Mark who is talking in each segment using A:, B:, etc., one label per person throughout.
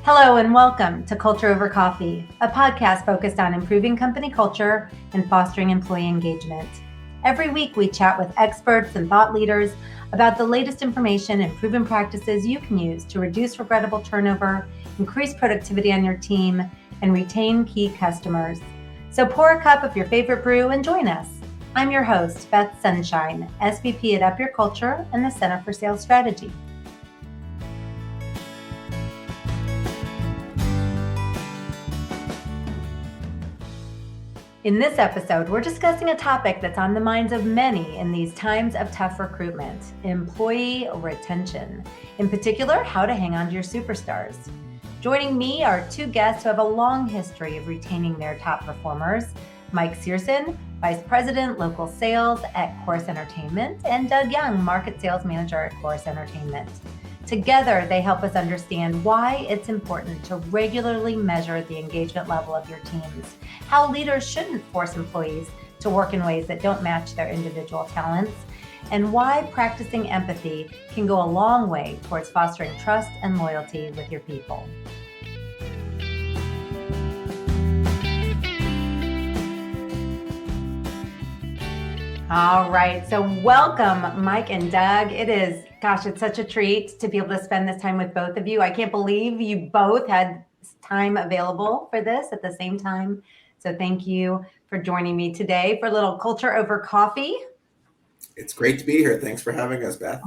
A: Hello and welcome to Culture Over Coffee, a podcast focused on improving company culture and fostering employee engagement. Every week we chat with experts and thought leaders about the latest information and proven practices you can use to reduce regrettable turnover, increase productivity on your team, and retain key customers. So pour a cup of your favorite brew and join us. I'm your host, Beth Sunshine, SVP at Up Your Culture and the Center for Sales Strategy. In this episode, we're discussing a topic that's on the minds of many in these times of tough recruitment, employee retention. In particular, how to hang on to your superstars. Joining me are two guests who have a long history of retaining their top performers, Mike Searson, Vice President, Local Sales at Corus Entertainment, and Doug Young, Market Sales Manager at Corus Entertainment. Together, they help us understand why it's important to regularly measure the engagement level of your teams, how leaders shouldn't force employees to work in ways that don't match their individual talents, and why practicing empathy can go a long way towards fostering trust and loyalty with your people. All right, so welcome, Mike and Doug. It's such a treat to be able to spend this time with both of you. I can't believe you both had time available for this at the same time. So thank you for joining me today for a little Culture Over Coffee.
B: It's great to be here. Thanks for having us, Beth.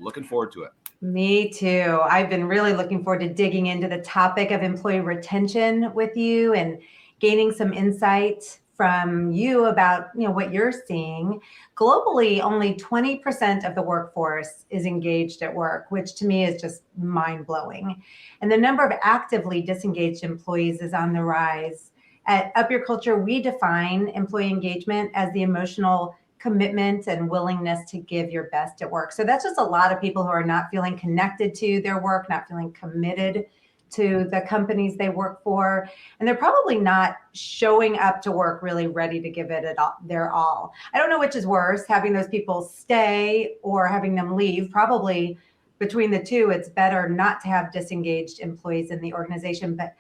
C: Looking forward to it.
A: Me too. I've been really looking forward to digging into the topic of employee retention with you and gaining some insight from you about what you're seeing. Globally, only 20% of the workforce is engaged at work, which to me is just mind-blowing. And the number of actively disengaged employees is on the rise. At Up Your Culture, we define employee engagement as the emotional commitment and willingness to give your best at work. So that's just a lot of people who are not feeling connected to their work, not feeling committed to the companies they work for, and they're probably not showing up to work really ready to give it their all. I don't know which is worse, having those people stay or having them leave. Probably between the two, it's better not to have disengaged employees in the organization, but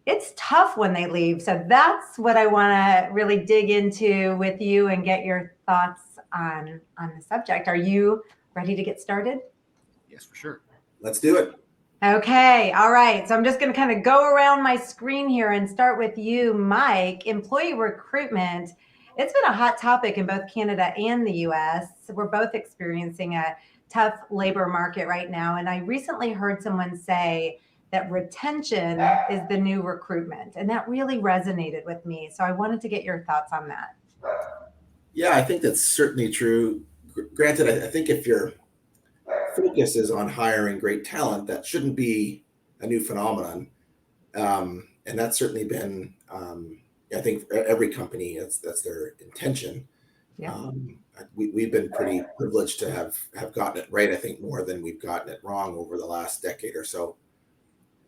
A: it's tough when they leave. So that's what I want to really dig into with you and get your thoughts on the subject. Are you ready to get started?
C: Yes, for sure.
B: Let's do it.
A: Okay. All right. So I'm just going to kind of go around my screen here and start with you, Mike. Employee recruitment. It's been a hot topic in both Canada and the US. We're both experiencing a tough labor market right now. And I recently heard someone say that retention is the new recruitment. And that really resonated with me. So I wanted to get your thoughts on that.
B: Yeah, I think that's certainly true. Granted, I think if your focus is on hiring great talent, that shouldn't be a new phenomenon. And that's certainly been, I think for every company, that's their intention.
A: Yeah.
B: We've been pretty privileged to have gotten it right, I think, more than we've gotten it wrong over the last decade or so.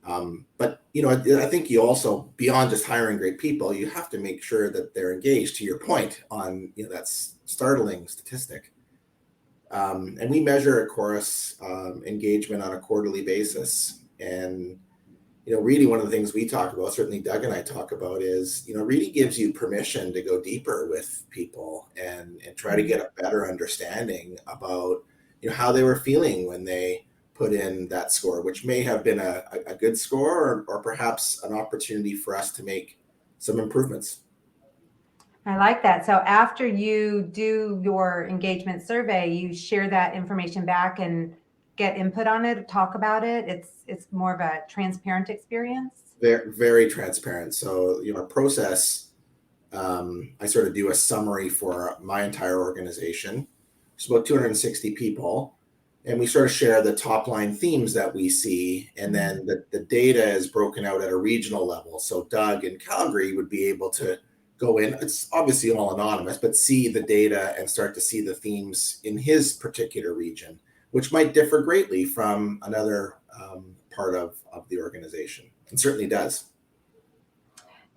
B: But, I think you also, beyond just hiring great people, you have to make sure that they're engaged, to your point on, that startling statistic. And we measure at Corus engagement on a quarterly basis. And, really one of the things we talk about, certainly Doug and I talk about, is, really gives you permission to go deeper with people and try to get a better understanding about, how they were feeling when they put in that score, which may have been a good score or perhaps an opportunity for us to make some improvements.
A: I like that. So after you do your engagement survey, you share that information back and get input on it, talk about it. It's more of a transparent experience.
B: Very, very transparent. So, our process, I sort of do a summary for my entire organization. It's about 260 people. And we sort of share the top line themes that we see. And then the data is broken out at a regional level. So Doug in Calgary would be able to go in, it's obviously all anonymous, but see the data and start to see the themes in his particular region, which might differ greatly from another part of the organization, and certainly does.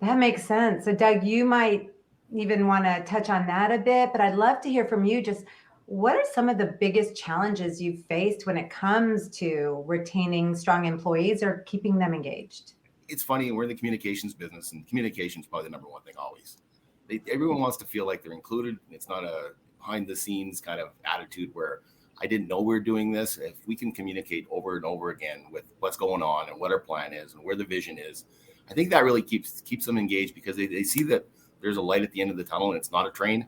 A: That makes sense. So Doug, you might even want to touch on that a bit, but I'd love to hear from you just What are some of the biggest challenges you've faced when it comes to retaining strong employees or keeping them engaged?
C: It's funny, we're in the communications business, and communication is probably the number one thing always. Everyone wants to feel like they're included. It's not a behind the scenes kind of attitude where I didn't know we were doing this. If we can communicate over and over again with what's going on and what our plan is and where the vision is, I think that really keeps them engaged, because they see that there's a light at the end of the tunnel and it's not a train.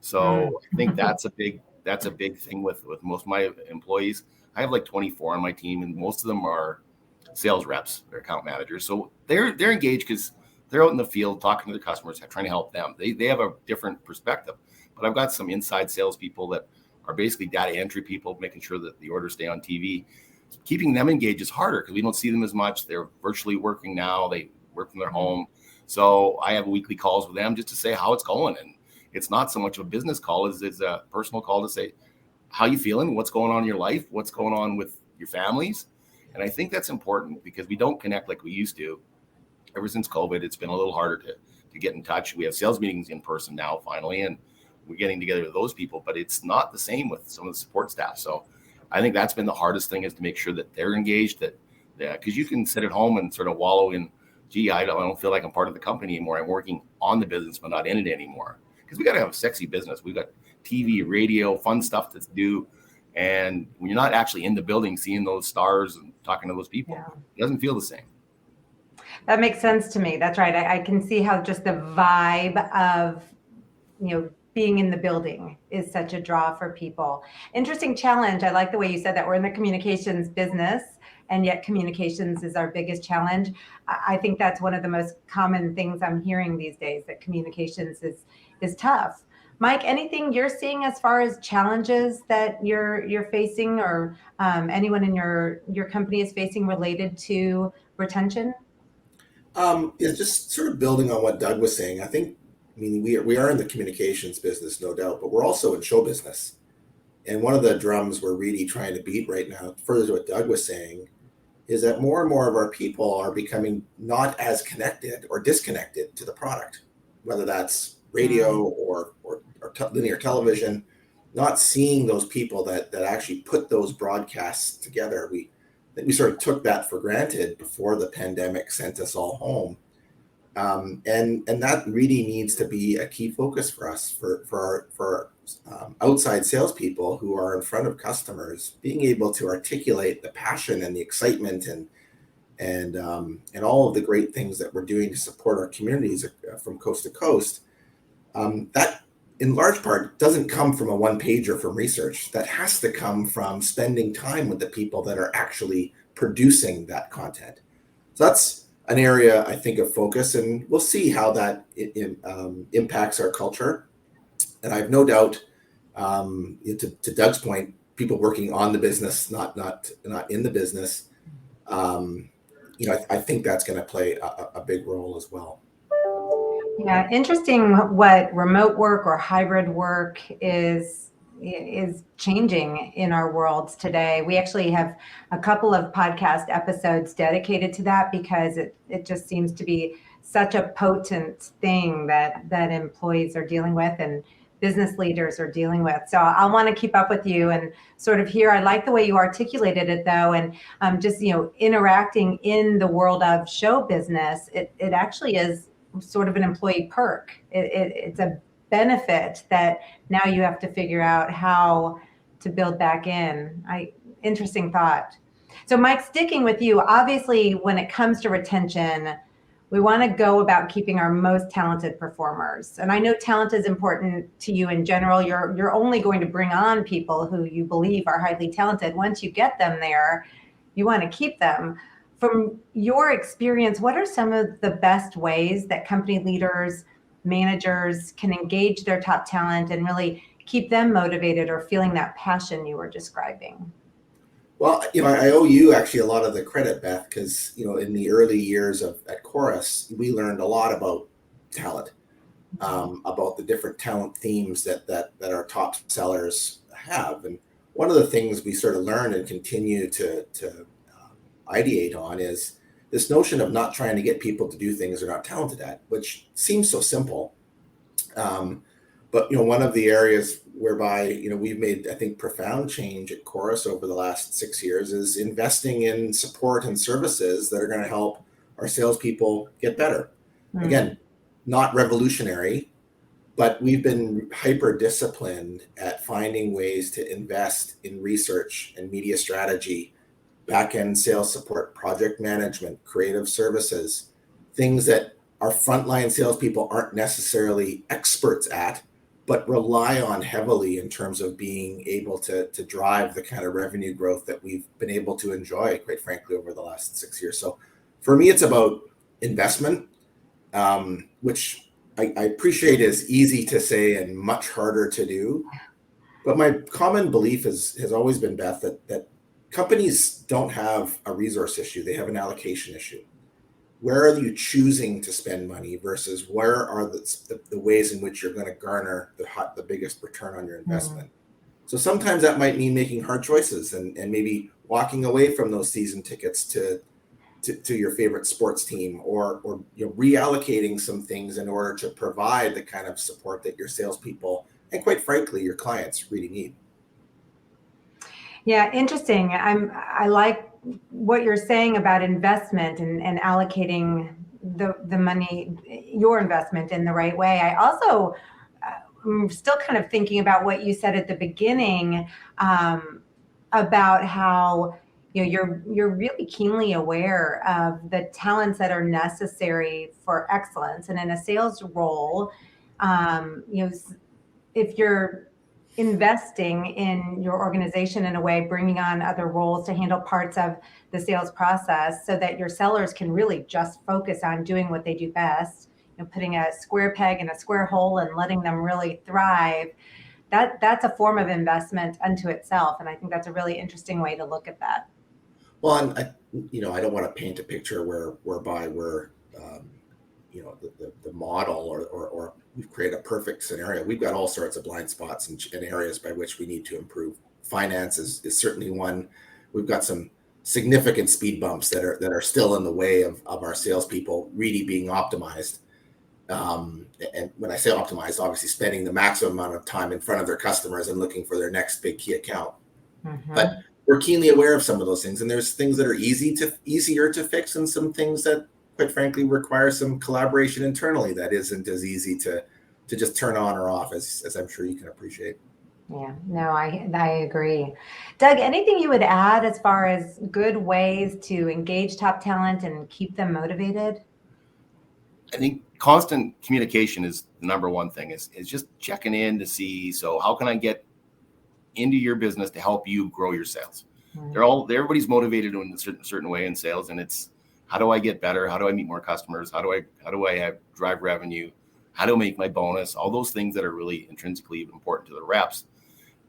C: So I think that's a big thing with most of my employees. I have like 24 on my team, and most of them are sales reps, they're account managers. So they're engaged because they're out in the field talking to their customers, trying to help them. They have a different perspective. But I've got some inside salespeople that are basically data entry people, making sure that the orders stay on TV. Keeping them engaged is harder because we don't see them as much. They're virtually working now. They work from their home. So I have weekly calls with them just to say how it's going. And it's not so much of a business call as it's a personal call to say, how you feeling? What's going on in your life? What's going on with your families? And I think that's important because we don't connect like we used to. Ever since COVID, it's been a little harder to get in touch. We have sales meetings in person now, finally, and we're getting together with those people, but it's not the same with some of the support staff. So I think that's been the hardest thing, is to make sure that they're engaged, because you can sit at home and sort of wallow in, gee, I don't feel like I'm part of the company anymore. I'm working on the business, but not in it anymore. Because we got to have a sexy business. We've got TV, radio, fun stuff to do. And when you're not actually in the building, seeing those stars and talking to those people, It doesn't feel the same.
A: That makes sense to me. That's right. I can see how just the vibe of, being in the building is such a draw for people. Interesting challenge. I like the way you said that we're in the communications business, and yet communications is our biggest challenge. I think that's one of the most common things I'm hearing these days, that communications is tough. Mike, anything you're seeing as far as challenges that you're facing, or anyone in your company is facing related to retention?
B: Just sort of building on what Doug was saying. We are in the communications business, no doubt, but we're also in show business. And one of the drums we're really trying to beat right now, further to what Doug was saying, is that more and more of our people are becoming not as connected or disconnected to the product, whether that's radio or linear television, not seeing those people that actually put those broadcasts together. We sort of took that for granted before the pandemic sent us all home. And that really needs to be a key focus for us, for our outside salespeople who are in front of customers, being able to articulate the passion and the excitement and all of the great things that we're doing to support our communities from coast to coast. That in large part doesn't come from a one pager from research. That has to come from spending time with the people that are actually producing that content. So that's an area, I think, of focus, and we'll see how that impacts our culture. And I have no doubt, to Doug's point, people working on the business, not in the business. I think that's going to play a big role as well.
A: Yeah, interesting what remote work or hybrid work is changing in our worlds today. We actually have a couple of podcast episodes dedicated to that, because it just seems to be such a potent thing that employees are dealing with and business leaders are dealing with. So I want to keep up with you and sort of hear. I like the way you articulated it, though, and just interacting in the world of show business. It actually is sort of an employee perk. It's a benefit that now you have to figure out how to build back in. Interesting thought. So Mike, sticking with you, obviously when it comes to retention, we want to go about keeping our most talented performers. And I know talent is important to you in general. You're only going to bring on people who you believe are highly talented. Once you get them there, you want to keep them. From your experience, what are some of the best ways that company leaders, managers can engage their top talent and really keep them motivated or feeling that passion you were describing?
B: Well, I owe you actually a lot of the credit, Beth, because, in the early years at Corus, we learned a lot about talent, about the different talent themes that our top sellers have. And one of the things we sort of learned and continue to ideate on is this notion of not trying to get people to do things they're not talented at, which seems so simple. But one of the areas whereby, we've made, I think, profound change at Corus over the last 6 years, is investing in support and services that are going to help our salespeople get better. Again, not revolutionary, but we've been hyper disciplined at finding ways to invest in research and media strategy, back-end sales support, project management, creative services, things that our frontline salespeople aren't necessarily experts at, but rely on heavily in terms of being able to drive the kind of revenue growth that we've been able to enjoy, quite frankly, over the last 6 years. So for me, it's about investment, which I appreciate is easy to say and much harder to do. But my common belief has always been, Beth, that companies don't have a resource issue. They have an allocation issue. Where are you choosing to spend money versus where are the ways in which you're going to garner the biggest return on your investment? So sometimes that might mean making hard choices and maybe walking away from those season tickets to your favorite sports team, or reallocating some things in order to provide the kind of support that your salespeople and, quite frankly, your clients really need.
A: Yeah, interesting. I like what you're saying about investment and allocating the money, your investment, in the right way. I also I'm still kind of thinking about what you said at the beginning, about how you're really keenly aware of the talents that are necessary for excellence. And in a sales role, if you're investing in your organization in a way, bringing on other roles to handle parts of the sales process so that your sellers can really just focus on doing what they do best, putting a square peg in a square hole and letting them really thrive, that's a form of investment unto itself. And I think that's a really interesting way to look at that.
B: Well, and I don't want to paint a picture whereby we're, the model or we've created a perfect scenario. We've got all sorts of blind spots and areas by which we need to improve. Finance is certainly one. We've got some significant speed bumps that are still in the way of our salespeople really being optimized. And when I say optimized, obviously spending the maximum amount of time in front of their customers and looking for their next big key account. But we're keenly aware of some of those things, and there's things that are easier to fix, and some things that, quite frankly, require some collaboration internally that isn't as easy to just turn on or off, as I'm sure you can appreciate.
A: Yeah, no, I agree. Doug, anything you would add as far as good ways to engage top talent and keep them motivated?
C: I think constant communication is the number one thing, is just checking in to see, so how can I get into your business to help you grow your sales? Everybody's motivated in a certain way in sales, and it's, how do I get better? How do I meet more customers? How do I drive revenue? How do I make my bonus? All those things that are really intrinsically important to the reps.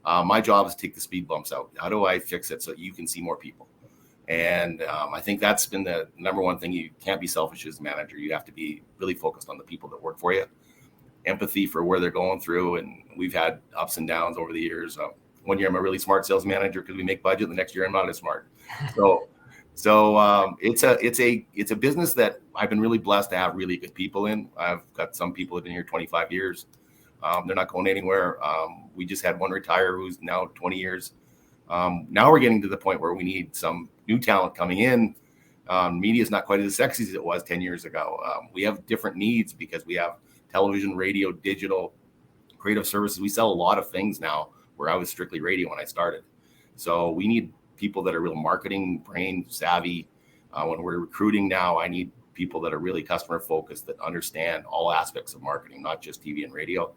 C: My job is to take the speed bumps out. How do I fix it so you can see more people? And I think that's been the number one thing. You can't be selfish as a manager. You have to be really focused on the people that work for you. Empathy for where they're going through. And we've had ups and downs over the years. One year I'm a really smart sales manager because we make budget. The next year I'm not as smart. So it's a business that I've been really blessed to have really good people in. I've got some people who've been here 25 years. They're not going anywhere. We just had one retire who's now 20 years. Now we're getting to the point where we need some new talent coming in. Media is not quite as sexy as it was 10 years ago. We have different needs because we have television, radio, digital, creative services. We sell a lot of things now, where I was strictly radio when I started. So we need people that are real marketing brain savvy. When we're recruiting now, I need people that are really customer focused, that understand all aspects of marketing, not just TV and radio.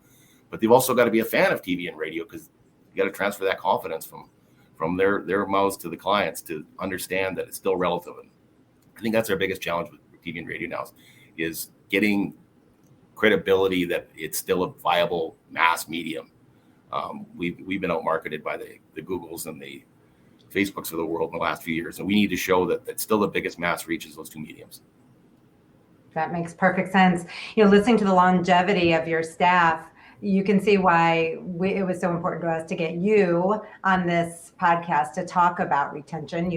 C: But they've also got to be a fan of TV and radio, because you got to transfer that confidence from their mouths to the clients to understand that it's still relative. And I think that's our biggest challenge with TV and radio now, is getting credibility that it's still a viable mass medium. We've been outmarketed by the Googles and the Facebooks of the world in the last few years, and we need to show that that's still the biggest mass reach is those two mediums.
A: That makes perfect sense. Listening to the longevity of your staff, you can see why it was so important to us to get you on this podcast to talk about retention.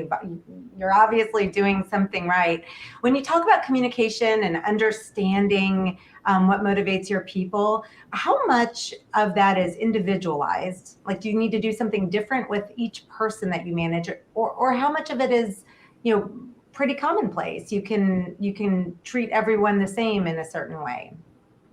A: You're obviously doing something right. When you talk about communication and understanding what motivates your people, how much of that is individualized? Like, do you need to do something different with each person that you manage, or how much of it is, pretty commonplace? You can treat everyone the same in a certain way.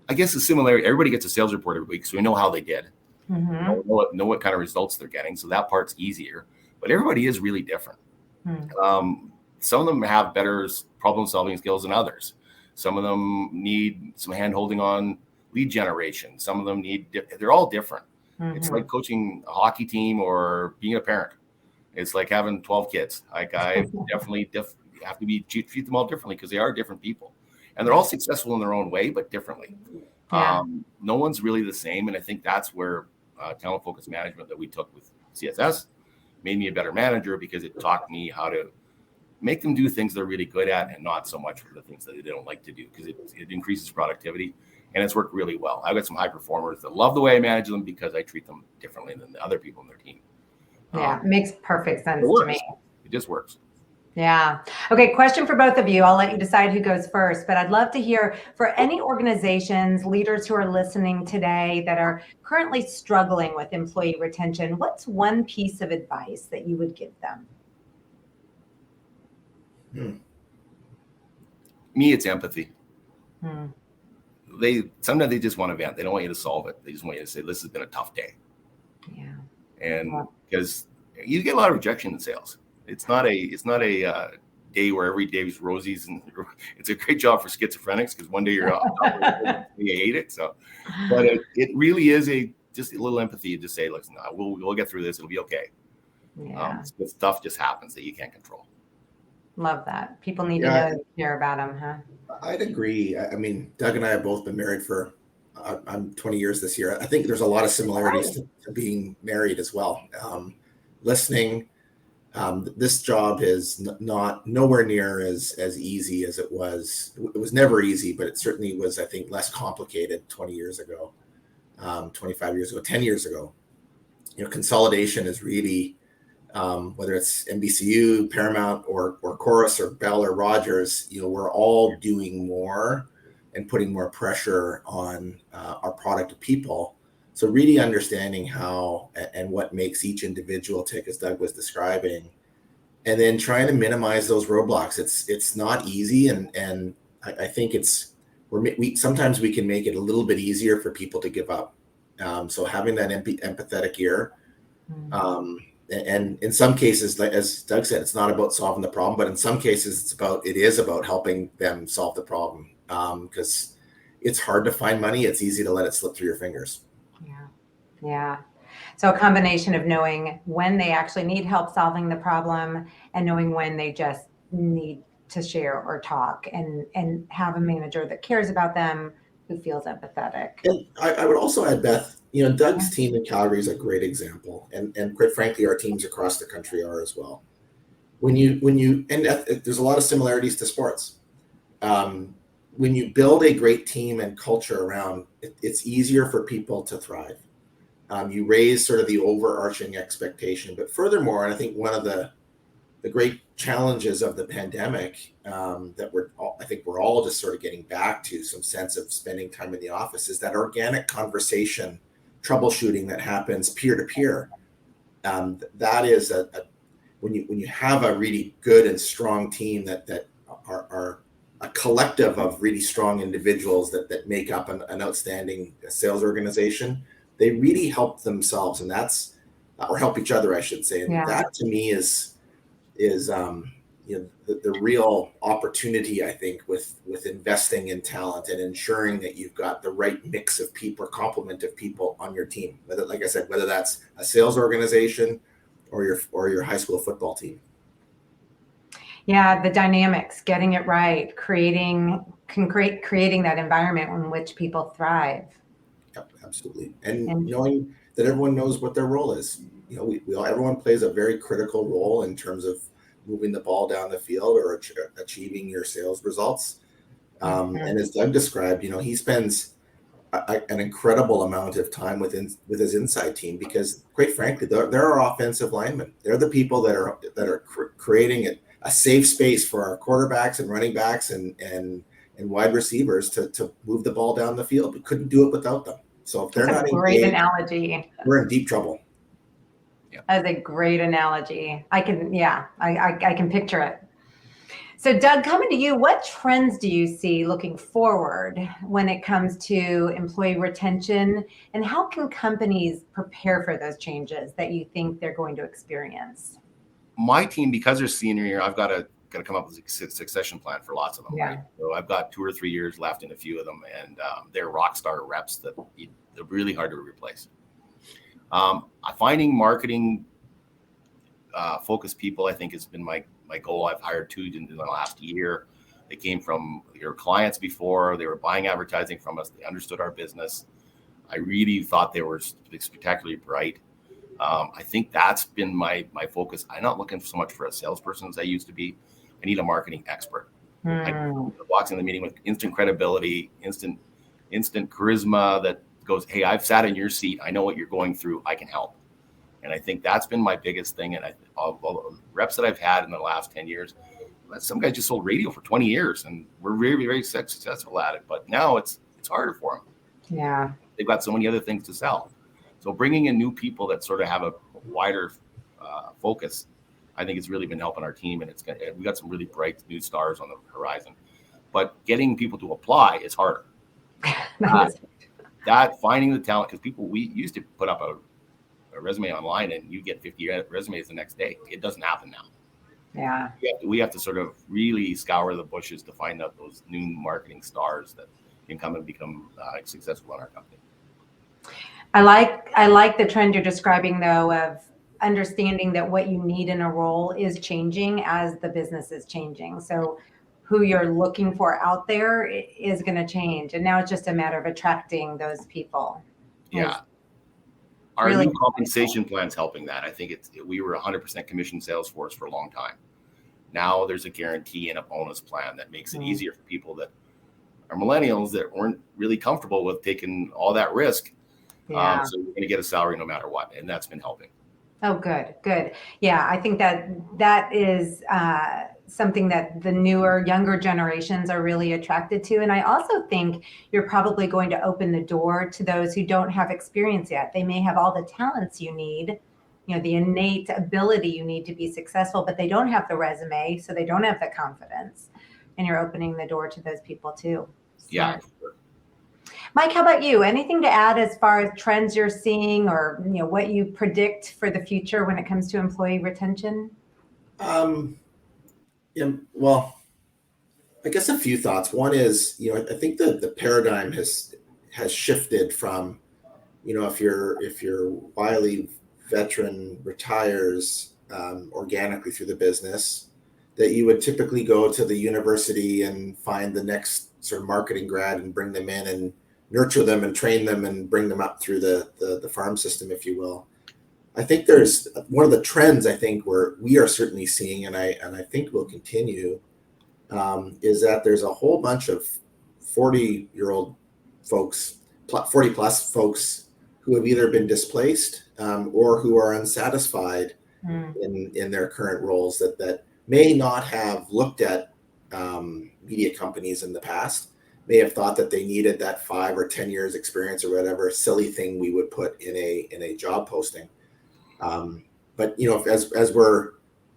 C: I guess the similarity, everybody gets a sales report every week, so we know how they did.
A: Mm-hmm.
C: Know what kind of results they're getting. So that part's easier, but everybody is really different. Some of them have better problem solving skills than others. Some of them need some hand holding on lead generation. Some of them they're all different. Mm-hmm. It's like coaching a hockey team or being a parent. It's like having 12 kids. Like I definitely have to treat them all differently because they are different people. And they're all successful in their own way, but differently. Yeah. No one's really the same. And I think that's where talent focused management that we took with CSS made me a better manager, because it taught me how to make them do things they're really good at and not so much for the things that they don't like to do, because it increases productivity, and it's worked really well. I've got some high performers that love the way I manage them because I treat them differently than the other people in their team.
A: Yeah, it makes perfect sense to me.
C: It just works.
A: Yeah. Okay. Question for both of you. I'll let you decide who goes first, but I'd love to hear, for any organizations, leaders who are listening today that are currently struggling with employee retention, what's one piece of advice that you would give them?
C: Me, it's empathy. Sometimes they just want to vent. They don't want you to solve it. They just want you to say, this has been a tough day. Yeah. And because you get a lot of rejection in sales. It's not a day where every day is roses, and it's a great job for schizophrenics, because one day you're off, you hate it. So, but it really is just a little empathy to say, listen, we'll get through this. It'll be okay. Yeah. Stuff just happens that you can't control.
A: Love that. People need to know you care about them, huh?
B: I'd agree. I mean, Doug and I have both been married for, I'm 20 years this year. I think there's a lot of similarities to being married as well. Listening. This job is nowhere near as easy as it was. It was never easy, but it certainly was, I think, less complicated 20 years ago, 25 years ago, 10 years ago. Consolidation is really, whether it's NBCU, Paramount, or Corus, or Bell, or Rogers, we're all doing more and putting more pressure on our product of people. So really understanding how and what makes each individual tick, as Doug was describing, and then trying to minimize those roadblocks. It's not easy, and I think sometimes we can make it a little bit easier for people to give up. So having that empathetic ear, and in some cases, as Doug said, it's not about solving the problem, but in some cases it is about helping them solve the problem, because it's hard to find money. It's easy to let it slip through your fingers.
A: Yeah. So a combination of knowing when they actually need help solving the problem, and knowing when they just need to share or talk, and have a manager that cares about them, who feels empathetic.
B: And I would also add, Beth, Doug's team in Calgary is a great example. And quite frankly, our teams across the country are as well. And there's a lot of similarities to sports. When you build a great team and culture around, it's easier for people to thrive. You raise sort of the overarching expectation, but furthermore, and I think one of the great challenges of the pandemic, that we're all just sort of getting back to some sense of spending time in the office, is that organic conversation, troubleshooting that happens peer to peer. That is when you have a really good and strong team that are a collective of really strong individuals that make up an outstanding sales organization. They really help themselves, and or help each other, I should say. And that to me is the real opportunity, I think, with investing in talent and ensuring that you've got the right mix of people, or complement of people on your team. Whether, like I said, whether that's a sales organization or your high school football team.
A: Yeah, the dynamics, getting it right, creating that environment in which people thrive.
B: Yep, absolutely. And knowing that everyone knows what their role is. Everyone plays a very critical role in terms of moving the ball down the field or achieving your sales results. And as Doug described, he spends an incredible amount of time with his inside team, because quite frankly, they're our offensive linemen. They're the people that are creating a safe space for our quarterbacks and running backs and wide receivers to move the ball down the field. We couldn't do it without them. So if they're
A: That's
B: not
A: a great
B: engaged,
A: analogy.
B: we're in deep trouble.
A: That's a great analogy. I can picture it. So Doug, coming to you, what trends do you see looking forward when it comes to employee retention, and how can companies prepare for those changes that you think they're going to experience?
C: My team, because they're senior year, I've got to come up with a succession plan for lots of them.
A: Yeah.
C: Right? So I've got 2 or 3 years left in a few of them, and they're rock star reps that they're really hard to replace. Finding marketing focused people, I think, has been my goal. I've hired 2 in the last year. They came from your clients before. They were buying advertising from us. They understood our business. I really thought they were spectacularly bright. I think that's been my focus. I'm not looking so much for a salesperson as I used to be. I need a marketing expert. I walks in the meeting with instant credibility, instant charisma that goes, hey, I've sat in your seat. I know what you're going through. I can help. And I think that's been my biggest thing. And all the reps that I've had in the last 10 years, some guys just sold radio for 20 years and we're very, very successful at it. But now it's harder for them.
A: Yeah.
C: They've got so many other things to sell. So bringing in new people that sort of have a wider focus, I think it's really been helping our team. And we got some really bright new stars on the horizon. But getting people to apply is harder. That finding the talent, because we used to put up a resume online and you get 50 resumes the next day. It doesn't happen now.
A: Yeah.
C: We have to sort of really scour the bushes to find out those new marketing stars that can come and become successful in our company.
A: I like the trend you're describing, though, of understanding that what you need in a role is changing as the business is changing. So who you're looking for out there is going to change. And now it's just a matter of attracting those people.
C: Yeah. Our really new compensation plan's helping that. I think we were 100% commission sales force for a long time. Now there's a guarantee and a bonus plan that makes it easier for people that are millennials that weren't really comfortable with taking all that risk.
A: Yeah.
C: So you're going to get a salary no matter what. And that's been helping.
A: Oh, good. Yeah, I think that is something that the younger generations are really attracted to. And I also think you're probably going to open the door to those who don't have experience yet. They may have all the talents you need, the innate ability you need to be successful, but they don't have the resume, so they don't have the confidence. And you're opening the door to those people too.
C: Yeah.
A: Mike, how about you? Anything to add as far as trends you're seeing, or what you predict for the future when it comes to employee retention?
B: Yeah, well, I guess a few thoughts. One is, I think the paradigm has shifted from, if your wily veteran retires organically through the business, that you would typically go to the university and find the next sort of marketing grad and bring them in and nurture them and train them and bring them up through the farm system, if you will. I think there's one of the trends I think we are certainly seeing, and I think will continue, is that there's a whole bunch of 40-year-old folks, 40 plus folks who have either been displaced or who are unsatisfied in their current roles that may not have looked at media companies in the past, may have thought that they needed that 5 or 10 years experience or whatever silly thing we would put in a job posting. But as we're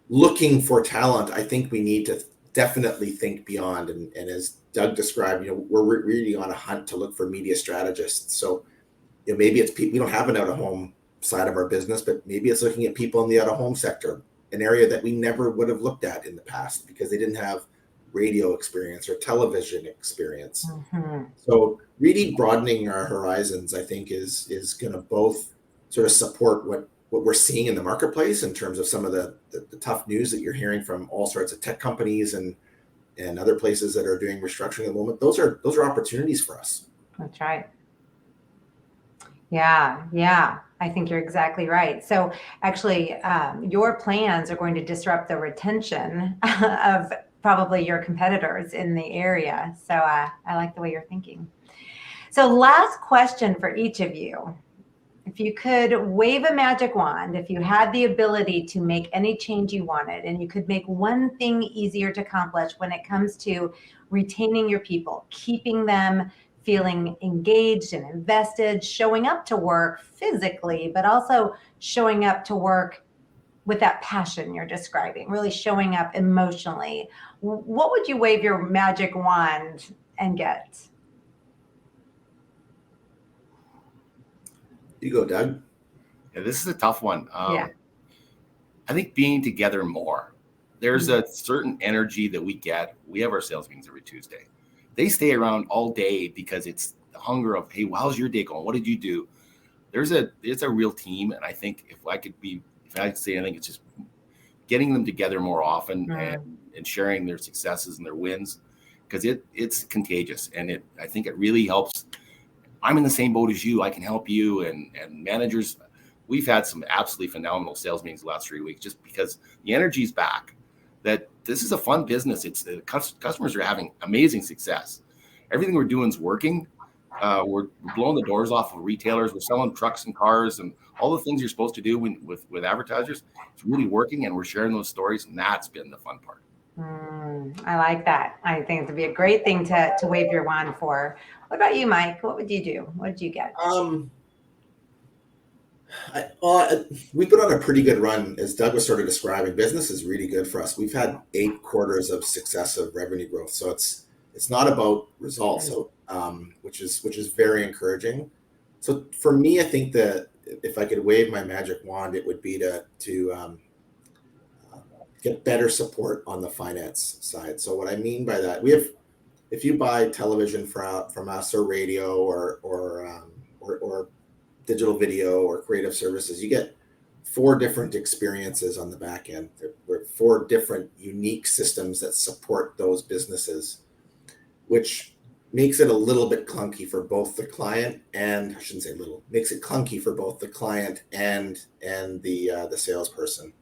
B: looking for talent, I think we need to definitely think beyond. And as Doug described, we're really on a hunt to look for media strategists. So maybe it's people, we don't have an out-of-home side of our business, but maybe it's looking at people in the out-of-home sector, an area that we never would have looked at in the past because they didn't have radio experience or television experience. So really broadening our horizons, I think, is going to both sort of support what we're seeing in the marketplace in terms of some of the tough news that you're hearing from all sorts of tech companies and other places that are doing restructuring at the moment. Those are opportunities for us.
A: That's right. Yeah. I think you're exactly right. So actually, your plans are going to disrupt the retention of probably your competitors in the area. So I like the way you're thinking. So last question for each of you. If you could wave a magic wand, if you had the ability to make any change you wanted, and you could make one thing easier to accomplish when it comes to retaining your people, keeping them feeling engaged and invested, showing up to work physically, but also showing up to work with that passion you're describing, really showing up emotionally, what would you wave your magic wand and get?
B: You go, Doug.
C: Yeah, this is a tough one.
A: Yeah.
C: I think being together more. There's a certain energy that we get. We have our sales meetings every Tuesday. They stay around all day because it's the hunger of, hey, how's your day going? What did you do? It's a real team. And I think if I could say anything, it's just getting them together more often and sharing their successes and their wins, because it's contagious. And I think it really helps. I'm in the same boat as you. I can help you. And managers, we've had some absolutely phenomenal sales meetings the last 3 weeks, just because the energy's back, that this is a fun business. It's the customers are having amazing success. Everything we're doing is working. We're blowing the doors off of retailers. We're selling trucks and cars and all the things you're supposed to do with advertisers. It's really working, and we're sharing those stories, and that's been the fun part.
A: I like that. I think it'd be a great thing to wave your wand for. What about you, Mike? What would you do? What did you get?
B: We've been on a pretty good run, as Doug was sort of describing. Business is really good for us. We've had 8 quarters of successive revenue growth, so it's not about results, which is very encouraging. So for me, I think that if I could wave my magic wand, it would be to get better support on the finance side. So what I mean by that, if you buy television from us, or radio, or digital video, or creative services, you get 4 different experiences on the back end. There are 4 different unique systems that support those businesses, which makes it a little bit clunky for both the client and, I shouldn't say little, makes it clunky for both the client and the salesperson.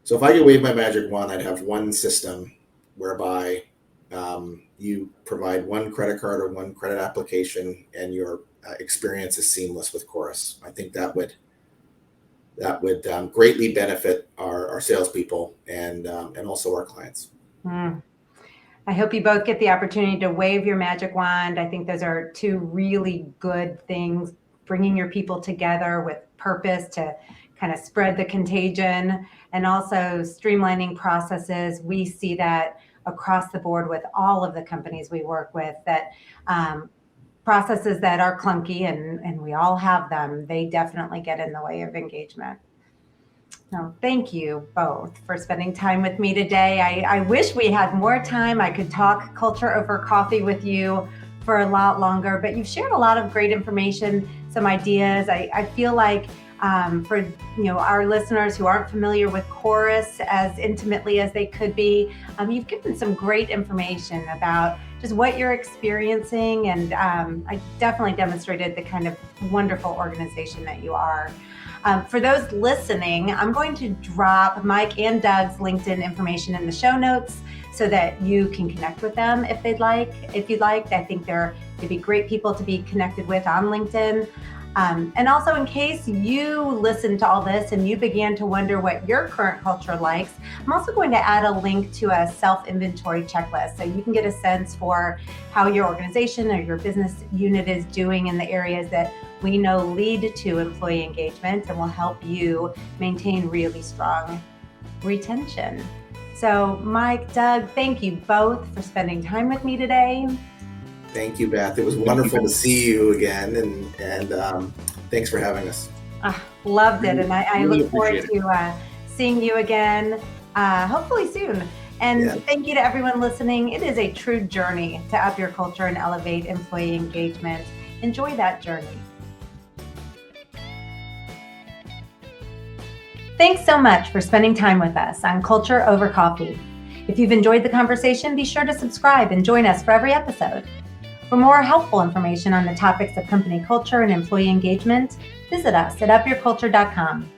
B: So if I could wave my magic wand, I'd have one system whereby you provide one credit card or one credit application, and your experience is seamless with Corus. I think that would greatly benefit our salespeople and also our clients.
A: I hope you both get the opportunity to wave your magic wand. I think those are 2 really good things, bringing your people together with purpose to kind of spread the contagion, and also streamlining processes. We see that across the board with all of the companies we work with, that processes that are clunky, and we all have them, they definitely get in the way of engagement. So thank you both for spending time with me today. I wish we had more time. I could talk culture over coffee with you for a lot longer, but you've shared a lot of great information, some ideas. I feel like for our listeners who aren't familiar with Corus as intimately as they could be, you've given some great information about just what you're experiencing, and I definitely demonstrated the kind of wonderful organization that you are. For those listening, I'm going to drop Mike and Doug's LinkedIn information in the show notes so that you can connect with them if you'd like. I think they'd be great people to be connected with on LinkedIn. And also, in case you listened to all this and you began to wonder what your current culture likes, I'm also going to add a link to a self-inventory checklist so you can get a sense for how your organization or your business unit is doing in the areas that we know lead to employee engagement and will help you maintain really strong retention. So Mike, Doug, thank you both for spending time with me today.
B: Thank you, Beth. It was wonderful to see you again, and thanks for having us.
A: Loved it, and I look forward to seeing you again, hopefully soon. And Thank you to everyone listening. It is a true journey to up your culture and elevate employee engagement. Enjoy that journey. Thanks so much for spending time with us on Culture Over Coffee. If you've enjoyed the conversation, be sure to subscribe and join us for every episode. For more helpful information on the topics of company culture and employee engagement, visit us at upyourculture.com.